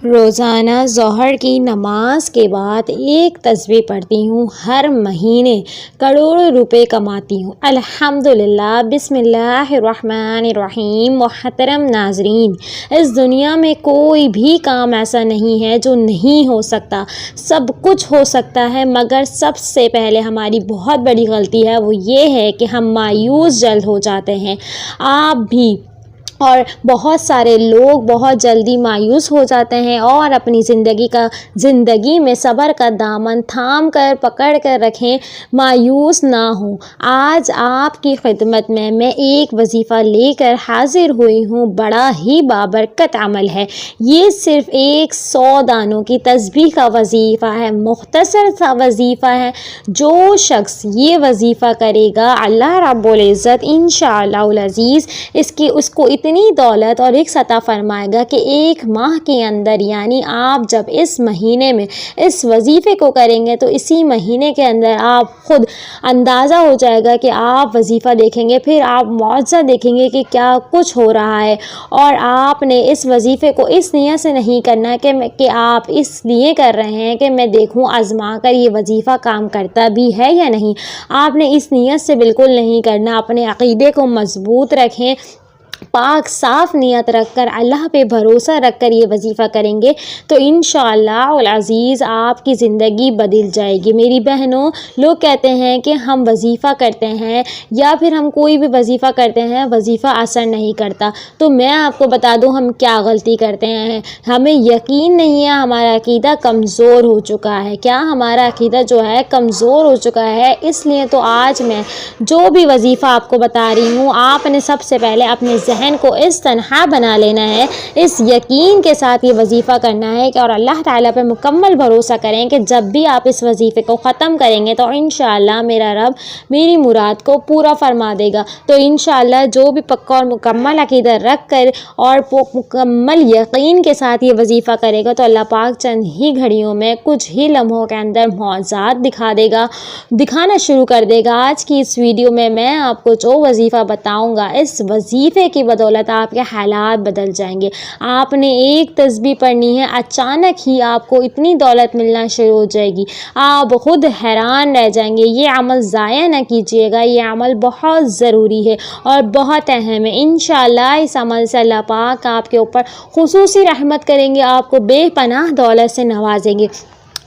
روزانہ ظہر کی نماز کے بعد ایک تسبیح پڑھتی ہوں، ہر مہینے کروڑوں روپے کماتی ہوں۔ الحمدللہ، بسم اللہ الرحمن الرحیم۔ محترم ناظرین، اس دنیا میں کوئی بھی کام ایسا نہیں ہے جو نہیں ہو سکتا، سب کچھ ہو سکتا ہے، مگر سب سے پہلے ہماری بہت بڑی غلطی ہے، وہ یہ ہے کہ ہم مایوس جلد ہو جاتے ہیں۔ آپ بھی اور بہت سارے لوگ بہت جلدی مایوس ہو جاتے ہیں اور اپنی زندگی میں صبر کا دامن تھام کر پکڑ کر رکھیں، مایوس نہ ہوں۔ آج آپ کی خدمت میں ایک وظیفہ لے کر حاضر ہوئی ہوں، بڑا ہی بابرکت عمل ہے۔ یہ صرف 100 دانوں کی تسبیح کا وظیفہ ہے، مختصر سا وظیفہ ہے۔ جو شخص یہ وظیفہ کرے گا، اللہ رب العزت انشاءاللہ العزیز اس کو اتنی دولت اور رزق عطا فرمائے گا کہ ایک ماہ کے اندر، یعنی آپ جب اس مہینے میں اس وظیفے کو کریں گے تو اسی مہینے کے اندر آپ خود اندازہ ہو جائے گا کہ آپ وظیفہ دیکھیں گے، پھر آپ معجزہ دیکھیں گے کہ کیا کچھ ہو رہا ہے۔ اور آپ نے اس وظیفے کو اس نیت سے نہیں کرنا کہ آپ اس لیے کر رہے ہیں کہ میں دیکھوں آزما کر یہ وظیفہ کام کرتا بھی ہے یا نہیں۔ آپ نے اس نیت سے بالکل نہیں کرنا۔ اپنے عقیدے کو مضبوط رکھیں، پاک صاف نیت رکھ کر، اللہ پہ بھروسہ رکھ کر یہ وظیفہ کریں گے تو انشاءاللہ العزیز آپ کی زندگی بدل جائے گی۔ میری بہنوں، لوگ کہتے ہیں کہ ہم وظیفہ کرتے ہیں یا پھر ہم کوئی بھی وظیفہ کرتے ہیں، وظیفہ اثر نہیں کرتا، تو میں آپ کو بتا دوں ہم کیا غلطی کرتے ہیں۔ ہمیں یقین نہیں ہے، ہمارا عقیدہ کمزور ہو چکا ہے۔ کیا ہمارا عقیدہ جو ہے کمزور ہو چکا ہے؟ اس لیے تو آج میں جو بھی وظیفہ آپ کو بتا رہی ہوں، آپ نے سب سے پہلے اپنے ذہن کو اس طرح بنا لینا ہے، اس یقین کے ساتھ یہ وظیفہ کرنا ہے کہ اور اللہ تعالیٰ پہ مکمل بھروسہ کریں کہ جب بھی آپ اس وظیفے کو ختم کریں گے تو انشاءاللہ میرا رب میری مراد کو پورا فرما دے گا۔ تو انشاءاللہ جو بھی پکا اور مکمل عقیدہ رکھ کر اور مکمل یقین کے ساتھ یہ وظیفہ کرے گا تو اللہ پاک چند ہی گھڑیوں میں، کچھ ہی لمحوں کے اندر معجزات دکھانا شروع کر دے گا۔ آج کی اس ویڈیو میں آپ کو جو وظیفہ بتاؤں گا، اس وظیفے کی بدولت آپ کے حالات بدل جائیں گے۔ آپ نے ایک تسبیح پڑھنی ہے، اچانک ہی آپ کو اتنی دولت ملنا شروع ہو جائے گی، آپ خود حیران رہ جائیں گے۔ یہ عمل ضائع نہ کیجیے گا، یہ عمل بہت ضروری ہے اور بہت اہم ہے۔ انشاءاللہ اس عمل سے اللہ پاک آپ کے اوپر خصوصی رحمت کریں گے، آپ کو بے پناہ دولت سے نوازیں گے۔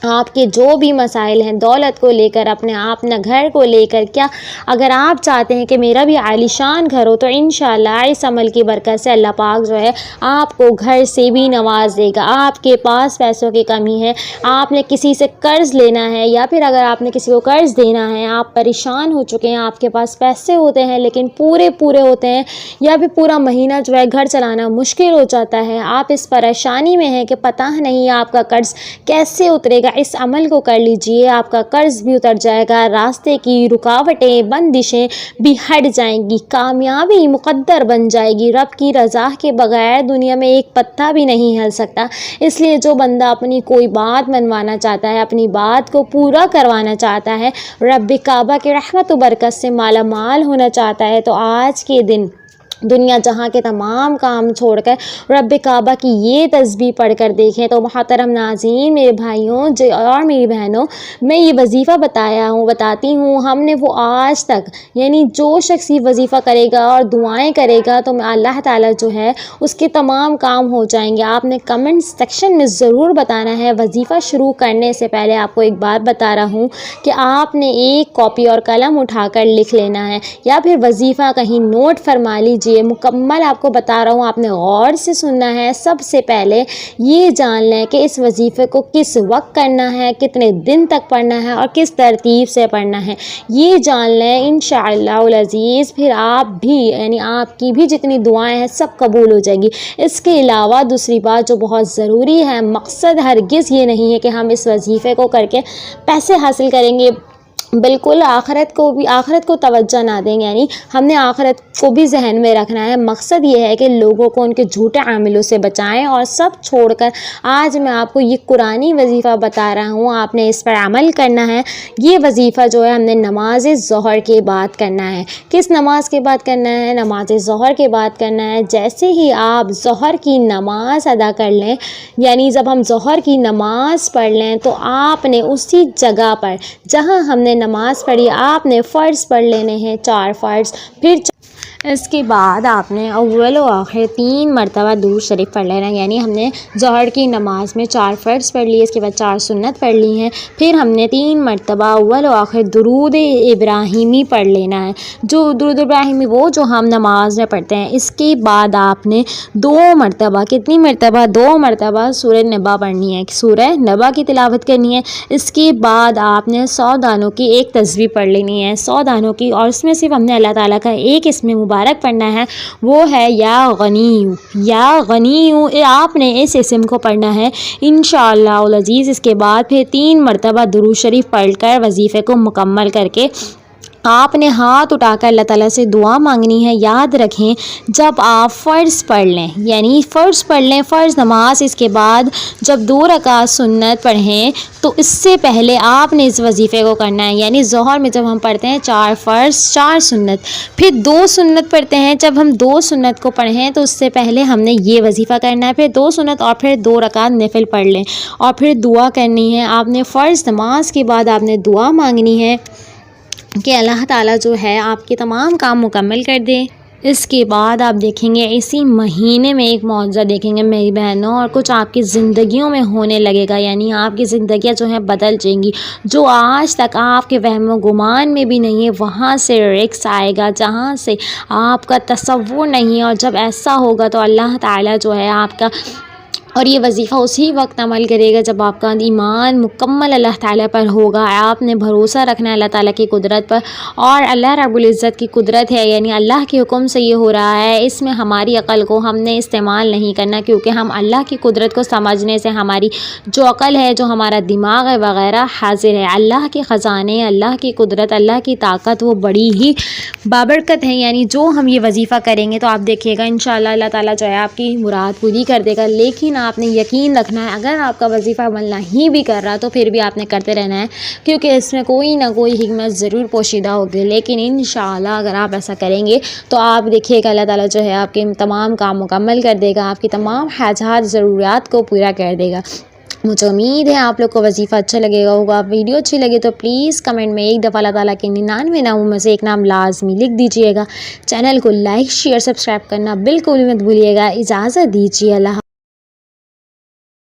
آپ کے جو بھی مسائل ہیں دولت کو لے کر، اپنا گھر کو لے کر، کیا اگر آپ چاہتے ہیں کہ میرا بھی عالیشان گھر ہو تو انشاءاللہ اس عمل کی برکت سے اللہ پاک جو ہے آپ کو گھر سے بھی نواز دے گا۔ آپ کے پاس پیسوں کی کمی ہے، آپ نے کسی سے قرض لینا ہے یا پھر اگر آپ نے کسی کو قرض دینا ہے، آپ پریشان ہو چکے ہیں، آپ کے پاس پیسے ہوتے ہیں لیکن پورے ہوتے ہیں، یا پھر پورا مہینہ جو ہے گھر چلانا مشکل ہو جاتا ہے، آپ اس پریشانی میں ہیں کہ پتہ نہیں آپ کا قرض کیسے اترے گا، اس عمل کو کر لیجئے، آپ کا قرض بھی اتر جائے گا، راستے کی رکاوٹیں، بندشیں بھی ہٹ جائیں گی، کامیابی مقدر بن جائے گی۔ رب کی رضا کے بغیر دنیا میں ایک پتا بھی نہیں ہل سکتا۔ اس لیے جو بندہ اپنی کوئی بات منوانا چاہتا ہے، اپنی بات کو پورا کروانا چاہتا ہے، رب کعبہ کی رحمت و برکت سے مالا مال ہونا چاہتا ہے، تو آج کے دن دنیا جہاں کے تمام کام چھوڑ کر رب کعبہ کی یہ تسبیح پڑھ کر دیکھیں۔ تو محترم ناظرین، میرے بھائیوں اور میری بہنوں، میں یہ وظیفہ بتاتی ہوں، ہم نے وہ آج تک، یعنی جو شخص یہ وظیفہ کرے گا اور دعائیں کرے گا تو اللہ تعالیٰ جو ہے اس کے تمام کام ہو جائیں گے۔ آپ نے کمنٹ سیکشن میں ضرور بتانا ہے۔ وظیفہ شروع کرنے سے پہلے آپ کو ایک بات بتا رہا ہوں کہ آپ نے ایک کاپی اور قلم اٹھا کر لکھ لینا ہے یا پھر وظیفہ کہیں نوٹ فرما لیجیے۔ مکمل آپ کو بتا رہا ہوں، آپ نے غور سے سننا ہے۔ سب سے پہلے یہ جان لیں کہ اس وظیفے کو کس وقت کرنا ہے، کتنے دن تک پڑھنا ہے اور کس ترتیب سے پڑھنا ہے، یہ جان لیں انشاءاللہ العزیز۔ پھر آپ بھی، یعنی آپ کی بھی جتنی دعائیں ہیں سب قبول ہو جائیں گی۔ اس کے علاوہ دوسری بات جو بہت ضروری ہے، مقصد ہرگز یہ نہیں ہے کہ ہم اس وظیفے کو کر کے پیسے حاصل کریں گے، بالکل آخرت کو توجہ نہ دیں، یعنی ہم نے آخرت کو بھی ذہن میں رکھنا ہے۔ مقصد یہ ہے کہ لوگوں کو ان کے جھوٹے عاملوں سے بچائیں اور سب چھوڑ کر آج میں آپ کو یہ قرآنی وظیفہ بتا رہا ہوں، آپ نے اس پر عمل کرنا ہے۔ یہ وظیفہ جو ہے ہم نے نماز ظہر کے بعد کرنا ہے۔ کس نماز کے بعد کرنا ہے؟ نماز ظہر کے بعد کرنا ہے۔ جیسے ہی آپ ظہر کی نماز ادا کر لیں، یعنی جب ہم ظہر کی نماز پڑھ لیں تو آپ نے اسی جگہ پر جہاں ہم نے نماز پڑھی آپ نے فرض پڑھ لینے ہیں، 4 فرض۔ پھر اس کے بعد آپ نے اول و آخر 3 مرتبہ درود شریف پڑھ لینا ہے، یعنی ہم نے ظہر کی نماز میں 4 فرض پڑھ لیے، اس کے بعد 4 سنت پڑھ لی ہیں، پھر ہم نے 3 مرتبہ اول و آخر درود ابراہیمی پڑھ لینا ہے، جو درود ابراہیمی وہ جو ہم نماز میں پڑھتے ہیں۔ اس کے بعد آپ نے 2 مرتبہ، کتنی مرتبہ؟ 2 مرتبہ سورہ نبا پڑھنی ہے، سورہ نبا کی تلاوت کرنی ہے۔ اس کے بعد آپ نے 100 دانوں کی ایک تسبیح پڑھ لینی ہے، 100 دانوں کی، اور اس میں صرف ہم نے اللہ تعالیٰ کا ایک اسم مبارک پڑھنا ہے، وہ ہے یا غنی، یا غنی۔ آپ نے اس اسم کو پڑھنا ہے انشاءاللہ العزیز۔ اس کے بعد پھر 3 مرتبہ درود شریف پڑھ کر وظیفے کو مکمل کر کے آپ نے ہاتھ اٹھا کر اللہ تعالیٰ سے دعا مانگنی ہے۔ یاد رکھیں جب آپ فرض پڑھ لیں، یعنی فرض پڑھ لیں، فرض نماز، اس کے بعد جب 2 رکعت سنت پڑھیں تو اس سے پہلے آپ نے اس وظیفے کو کرنا ہے، یعنی ظہر میں جب ہم پڑھتے ہیں 4 فرض 4 سنت، پھر 2 سنت پڑھتے ہیں، جب ہم 2 سنت کو پڑھیں تو اس سے پہلے ہم نے یہ وظیفہ کرنا ہے، پھر 2 سنت اور پھر 2 رکعت نفل پڑھ لیں اور پھر دعا کرنی ہے۔ آپ نے فرض نماز کے بعد آپ نے دعا مانگنی ہے کہ اللہ تعالیٰ جو ہے آپ کے تمام کام مکمل کر دے۔ اس کے بعد آپ دیکھیں گے اسی مہینے میں ایک معجزہ دیکھیں گے میری بہنوں، اور کچھ آپ کی زندگیوں میں ہونے لگے گا، یعنی آپ کی زندگیاں جو ہیں بدل جائیں گی، جو آج تک آپ کے وہم و گمان میں بھی نہیں ہے وہاں سے رزق آئے گا جہاں سے آپ کا تصور نہیں ہے، اور جب ایسا ہوگا تو اللہ تعالیٰ جو ہے آپ کا، اور یہ وظیفہ اسی وقت عمل کرے گا جب آپ کا ایمان مکمل اللہ تعالیٰ پر ہوگا۔ آپ نے بھروسہ رکھنا ہے اللہ تعالیٰ کی قدرت پر، اور اللہ رب العزت کی قدرت ہے، یعنی اللہ کے حکم سے یہ ہو رہا ہے، اس میں ہماری عقل کو ہم نے استعمال نہیں کرنا، کیونکہ ہم اللہ کی قدرت کو سمجھنے سے ہماری جو عقل ہے، جو ہمارا دماغ ہے وغیرہ حاضر ہے۔ اللہ کے خزانے، اللہ کی قدرت، اللہ کی طاقت وہ بڑی ہی بابرکت ہے، یعنی جو ہم یہ وظیفہ کریں گے تو آپ دیکھیے گا انشاءاللہ اللہ تعالیٰ جو ہے آپ کی مراد پوری کر دے گا۔ لیکن آپ نے یقین رکھنا ہے، اگر آپ کا وظیفہ عمل نہیں بھی کر رہا تو پھر بھی آپ نے کرتے رہنا ہے، کیونکہ اس میں کوئی نہ کوئی حکمت ضرور پوشیدہ ہوگی۔ لیکن انشاءاللہ اگر آپ ایسا کریں گے تو آپ دیکھیے گا اللہ تعالیٰ جو ہے آپ کے تمام کام مکمل کر دے گا، آپ کی تمام حاجات ضروریات کو پورا کر دے گا۔ مجھے امید ہے آپ لوگ کو وظیفہ اچھا لگے گا ہوگا۔ ویڈیو اچھی لگے تو پلیز کمنٹ میں ایک دفعہ اللہ تعالیٰ کے 99 ناموں میں سے ایک نام لازمی لکھ دیجیے گا۔ چینل کو لائک شیئر سبسکرائب کرنا بالکل مت بھولیے گا۔ اجازت دیجیے، اللہ